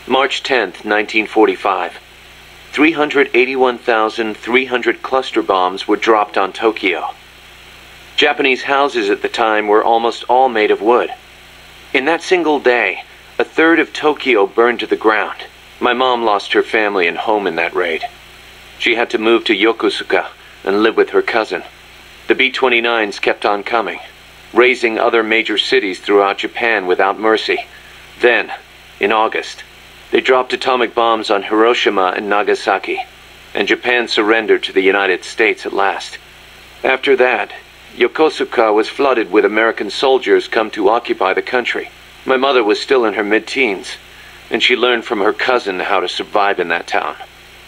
March 10th, 1945. 381,300 cluster bombs were dropped on Tokyo. Japanese houses at the time were almost all made of wood. In that single day, a third of Tokyo burned to the ground. My mom lost her family and home in that raid. She had to move to Yokosuka and live with her cousin. The B-29s kept on coming, razing other major cities throughout Japan without mercy. Then, in August, they dropped atomic bombs on Hiroshima and Nagasaki, and Japan surrendered to the United States at last. After that, Yokosuka was flooded with American soldiers come to occupy the country. My mother was still in her mid-teens, and she learned from her cousin how to survive in that town,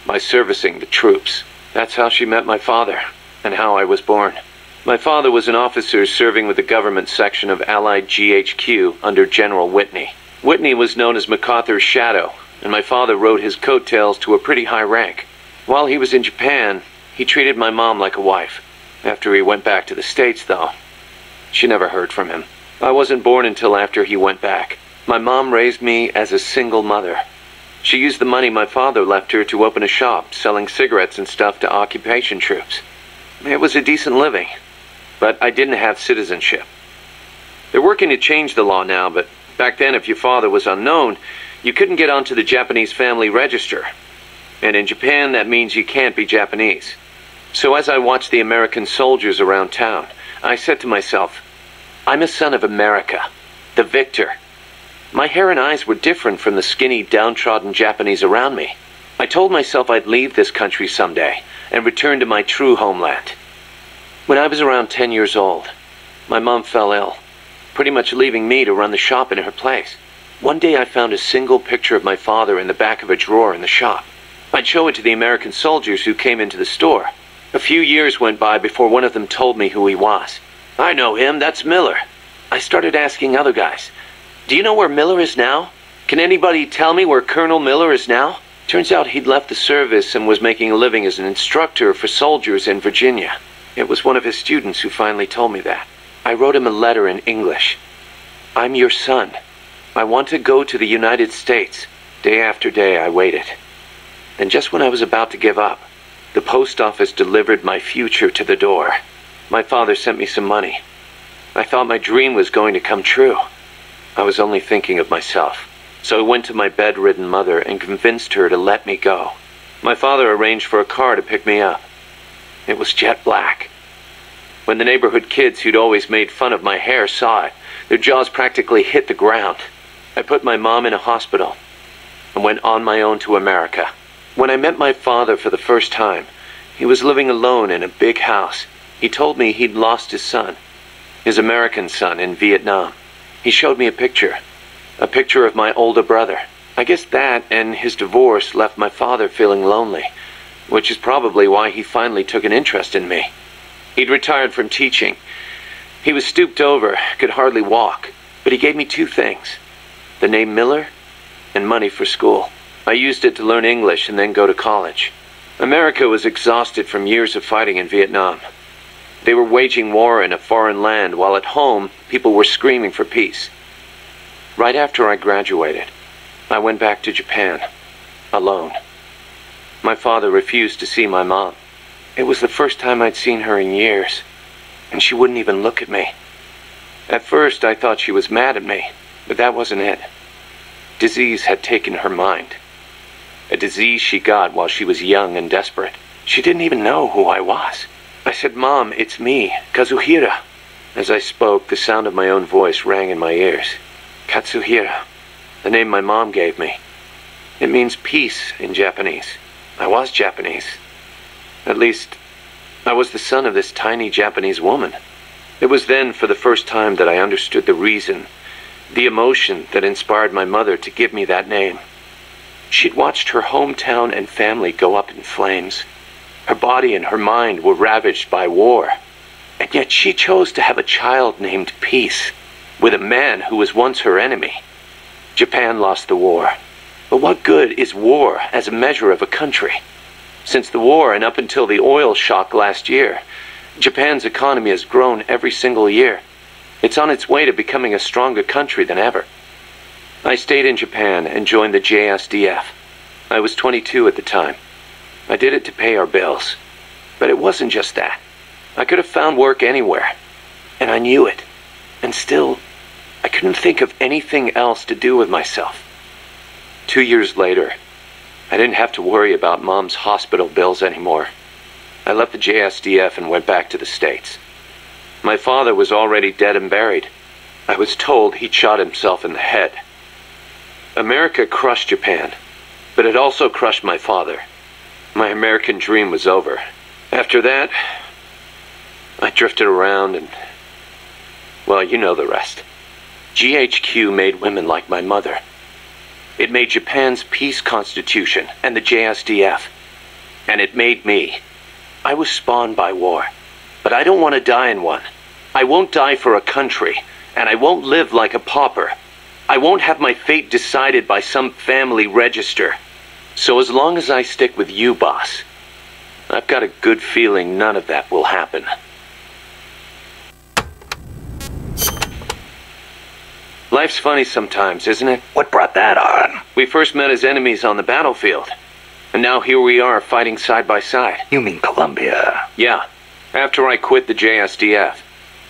by servicing the troops. That's how she met my father, and how I was born. My father was an officer serving with the government section of Allied GHQ under General Whitney. Whitney was known as MacArthur's shadow, and my father rode his coattails to a pretty high rank. While he was in Japan, he treated my mom like a wife. After he went back to the States, though, she never heard from him. I wasn't born until after he went back. My mom raised me as a single mother. She used the money my father left her to open a shop selling cigarettes and stuff to occupation troops. It was a decent living, but I didn't have citizenship. They're working to change the law now, but back then if your father was unknown, you couldn't get onto the Japanese family register. And in Japan, that means you can't be Japanese. So as I watched the American soldiers around town, I said to myself, I'm a son of America, the victor. My hair and eyes were different from the skinny, downtrodden Japanese around me. I told myself I'd leave this country someday and return to my true homeland. When I was around 10 years old, my mom fell ill, pretty much leaving me to run the shop in her place. One day I found a single picture of my father in the back of a drawer in the shop. I'd show it to the American soldiers who came into the store. A few years went by before one of them told me who he was. I know him, that's Miller. I started asking other guys, do you know where Miller is now? Can anybody tell me where Colonel Miller is now? Turns out he'd left the service and was making a living as an instructor for soldiers in Virginia. It was one of his students who finally told me that. I wrote him a letter in English. I'm your son. I want to go to the United States. Day after day I waited. Then just when I was about to give up, the post office delivered my future to the door. My father sent me some money. I thought my dream was going to come true. I was only thinking of myself. So I went to my bedridden mother and convinced her to let me go. My father arranged for a car to pick me up. It was jet black. When the neighborhood kids who'd always made fun of my hair saw it, their jaws practically hit the ground. I put my mom in a hospital and went on my own to America. When I met my father for the first time, he was living alone in a big house. He told me he'd lost his son, his American son, in Vietnam. He showed me a picture of my older brother. I guess that and his divorce left my father feeling lonely, which is probably why he finally took an interest in me. He'd retired from teaching. He was stooped over, could hardly walk, but he gave me two things: the name Miller and money for school. I used it to learn English and then go to college. America was exhausted from years of fighting in Vietnam. They were waging war in a foreign land, while at home, people were screaming for peace. Right after I graduated, I went back to Japan, alone. My father refused to see my mom. It was the first time I'd seen her in years, and she wouldn't even look at me. At first, I thought she was mad at me, but that wasn't it. Disease had taken her mind. A disease she got while she was young and desperate. She didn't even know who I was. I said, Mom, it's me, Kazuhira. As I spoke, the sound of my own voice rang in my ears. Katsuhira, the name my mom gave me. It means peace in Japanese. I was Japanese. At least, I was the son of this tiny Japanese woman. It was then, for the first time, that I understood the reason, the emotion that inspired my mother to give me that name. She'd watched her hometown and family go up in flames. Her body and her mind were ravaged by war. And yet she chose to have a child named Peace, with a man who was once her enemy. Japan lost the war. But what good is war as a measure of a country? Since the war and up until the oil shock last year, Japan's economy has grown every single year. It's on its way to becoming a stronger country than ever. I stayed in Japan and joined the JSDF. I was 22 at the time. I did it to pay our bills. But it wasn't just that. I could have found work anywhere. And I knew it. And still, I couldn't think of anything else to do with myself. 2 years later, I didn't have to worry about Mom's hospital bills anymore. I left the JSDF and went back to the States. My father was already dead and buried. I was told he'd shot himself in the head. America crushed Japan, but it also crushed my father. My American dream was over. After that, I drifted around and, well, you know the rest. GHQ made women like my mother. It made Japan's peace constitution and the JSDF. And it made me. I was spawned by war, but I don't want to die in one. I won't die for a country, and I won't live like a pauper. I won't have my fate decided by some family register. So as long as I stick with you, boss, I've got a good feeling none of that will happen. Life's funny sometimes, isn't it? What brought that on? We first met as enemies on the battlefield, and now here we are fighting side by side. You mean Colombia? Yeah, after I quit the JSDF.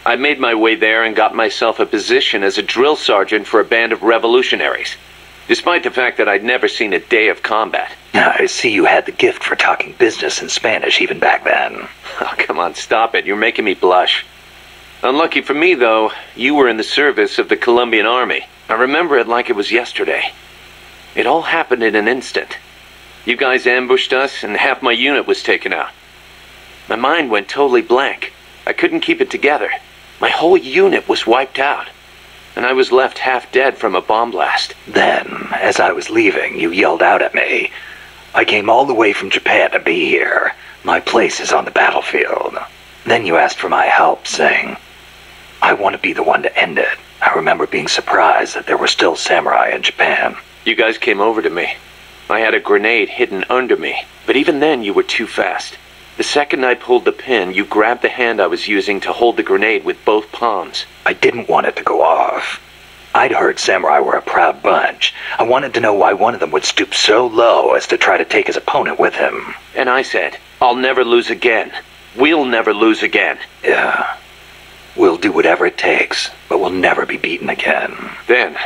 I made my way there and got myself a position as a drill sergeant for a band of revolutionaries, despite the fact that I'd never seen a day of combat. I see you had the gift for talking business in Spanish even back then. Oh, come on, stop it. You're making me blush. Unlucky for me, though, you were in the service of the Colombian army. I remember it like it was yesterday. It all happened in an instant. You guys ambushed us, and half my unit was taken out. My mind went totally blank. I couldn't keep it together. My whole unit was wiped out, and I was left half dead from a bomb blast. Then, as I was leaving, you yelled out at me. I came all the way from Japan to be here. My place is on the battlefield. Then you asked for my help, saying, I want to be the one to end it. I remember being surprised that there were still samurai in Japan. You guys came over to me. I had a grenade hidden under me, but even then you were too fast. The second I pulled the pin, you grabbed the hand I was using to hold the grenade with both palms. I didn't want it to go off. I'd heard samurai were a proud bunch. I wanted to know why one of them would stoop so low as to try to take his opponent with him. And I said, I'll never lose again. We'll never lose again. Yeah. We'll do whatever it takes, but we'll never be beaten again. Then,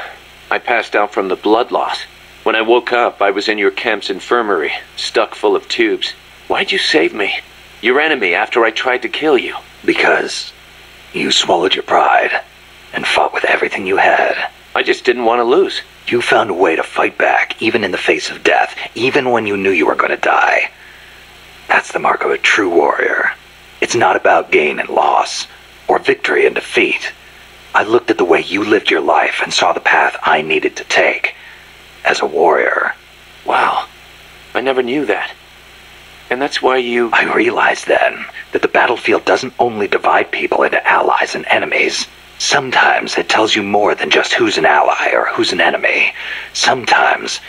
I passed out from the blood loss. When I woke up, I was in your camp's infirmary, stuck full of tubes. Why'd you save me? Your enemy after I tried to kill you. Because you swallowed your pride and fought with everything you had. I just didn't want to lose. You found a way to fight back, even in the face of death, even when you knew you were going to die. That's the mark of a true warrior. It's not about gain and loss, or victory and defeat. I looked at the way you lived your life and saw the path I needed to take. As a warrior. Wow, I never knew that. And that's why you... I realized then that the battlefield doesn't only divide people into allies and enemies. Sometimes it tells you more than just who's an ally or who's an enemy. Sometimes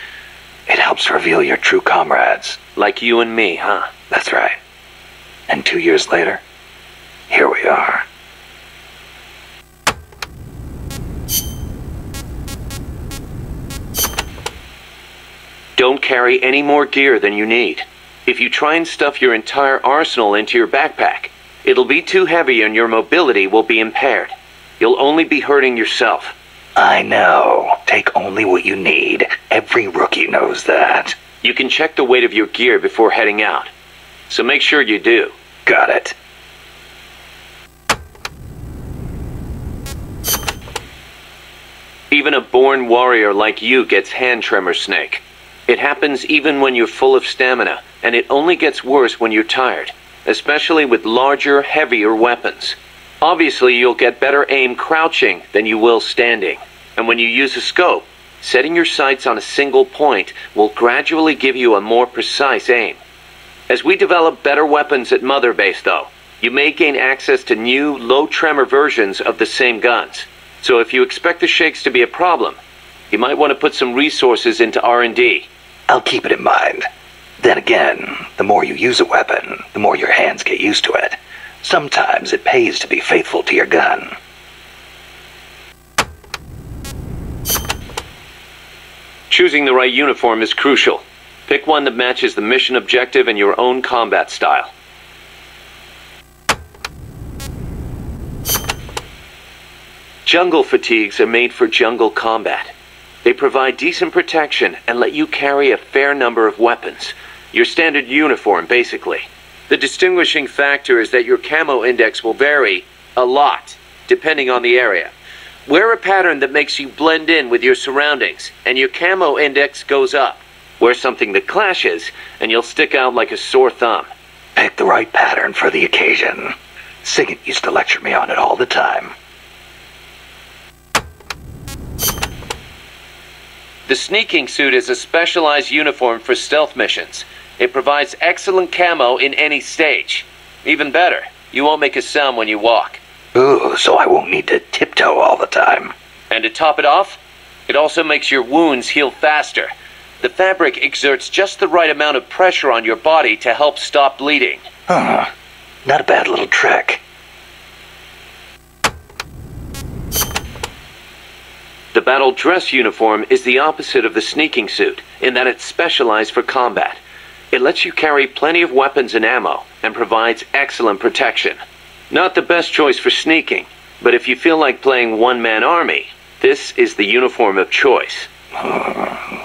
it helps reveal your true comrades. Like you and me, huh? That's right. And 2 years later, here we are. Don't carry any more gear than you need. If you try and stuff your entire arsenal into your backpack, it'll be too heavy and your mobility will be impaired. You'll only be hurting yourself. I know. Take only what you need. Every rookie knows that. You can check the weight of your gear before heading out. So make sure you do. Got it. Even a born warrior like you gets hand tremor, Snake. It happens even when you're full of stamina, and it only gets worse when you're tired, especially with larger, heavier weapons. Obviously, you'll get better aim crouching than you will standing, and when you use a scope, setting your sights on a single point will gradually give you a more precise aim. As we develop better weapons at Mother Base, though, you may gain access to new, low-tremor versions of the same guns. So if you expect the shakes to be a problem, you might want to put some resources into R&D. I'll keep it in mind. Then again, the more you use a weapon, the more your hands get used to it. Sometimes it pays to be faithful to your gun. Choosing the right uniform is crucial. Pick one that matches the mission objective and your own combat style. Jungle fatigues are made for jungle combat. They provide decent protection and let you carry a fair number of weapons. Your standard uniform, basically. The distinguishing factor is that your camo index will vary a lot, depending on the area. Wear a pattern that makes you blend in with your surroundings, and your camo index goes up. Wear something that clashes, and you'll stick out like a sore thumb. Pick the right pattern for the occasion. Sigint used to lecture me on it all the time. The sneaking suit is a specialized uniform for stealth missions. It provides excellent camo in any stage. Even better, you won't make a sound when you walk. Ooh, so I won't need to tiptoe all the time. And to top it off, it also makes your wounds heal faster. The fabric exerts just the right amount of pressure on your body to help stop bleeding. Huh. Not a bad little trick. The battle dress uniform is the opposite of the sneaking suit, in that it's specialized for combat. It lets you carry plenty of weapons and ammo, and provides excellent protection. Not the best choice for sneaking, but if you feel like playing one-man army, this is the uniform of choice.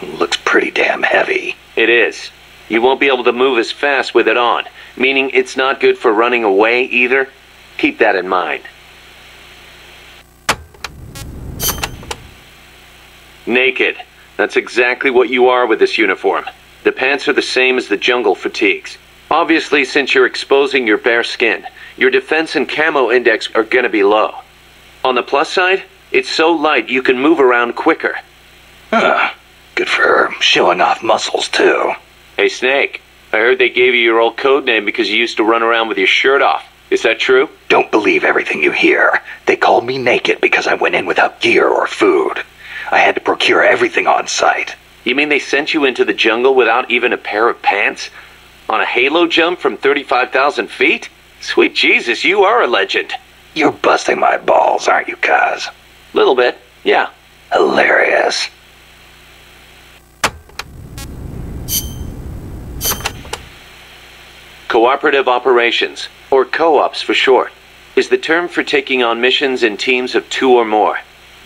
Looks pretty damn heavy. It is. You won't be able to move as fast with it on, meaning it's not good for running away either. Keep that in mind. Naked. That's exactly what you are with this uniform. The pants are the same as the jungle fatigues. Obviously, since you're exposing your bare skin, your defense and camo index are gonna be low. On the plus side, it's so light you can move around quicker. Good for showing off muscles, too. Hey, Snake, I heard they gave you your old code name because you used to run around with your shirt off. Is that true? Don't believe everything you hear. They called me naked because I went in without gear or food. I had to procure everything on site. You mean they sent you into the jungle without even a pair of pants? On a halo jump from 35,000 feet? Sweet Jesus, you are a legend. You're busting my balls, aren't you, Kaz? Little bit, yeah. Hilarious. Cooperative operations, or co-ops for short, is the term for taking on missions in teams of 2 or more.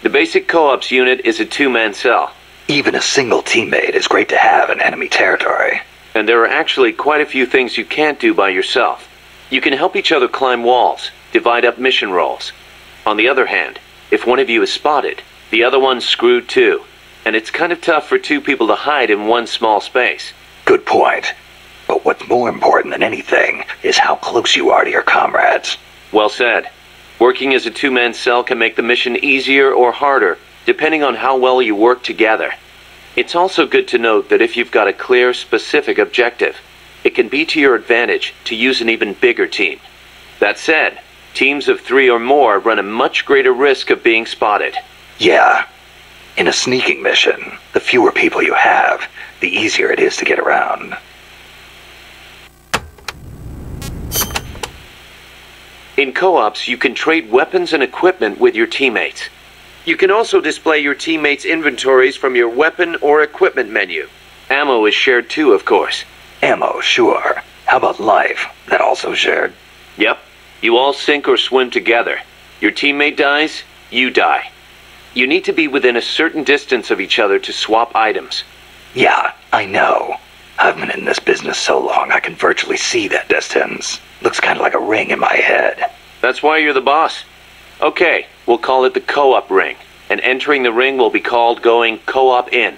The basic co-ops unit is a 2-man cell. Even a single teammate is great to have in enemy territory. And there are actually quite a few things you can't do by yourself. You can help each other climb walls, divide up mission roles. On the other hand, if one of you is spotted, the other one's screwed too. And it's kind of tough for 2 people to hide in one small space. Good point. But what's more important than anything is how close you are to your comrades. Well said. Working as a 2-man cell can make the mission easier or harder, depending on how well you work together. It's also good to note that if you've got a clear, specific objective, it can be to your advantage to use an even bigger team. That said, teams of 3 or more run a much greater risk of being spotted. Yeah. In a sneaking mission, the fewer people you have, the easier it is to get around. In co-ops, you can trade weapons and equipment with your teammates. You can also display your teammates' inventories from your weapon or equipment menu. Ammo is shared too, of course. Ammo, sure. How about life? That also shared? Yep. You all sink or swim together. Your teammate dies, you die. You need to be within a certain distance of each other to swap items. Yeah, I know. I've been in this business so long I can virtually see that distance. Looks kind of like a ring in my head. That's why you're the boss. Okay, we'll call it the co-op ring. And entering the ring will be called going co-op in.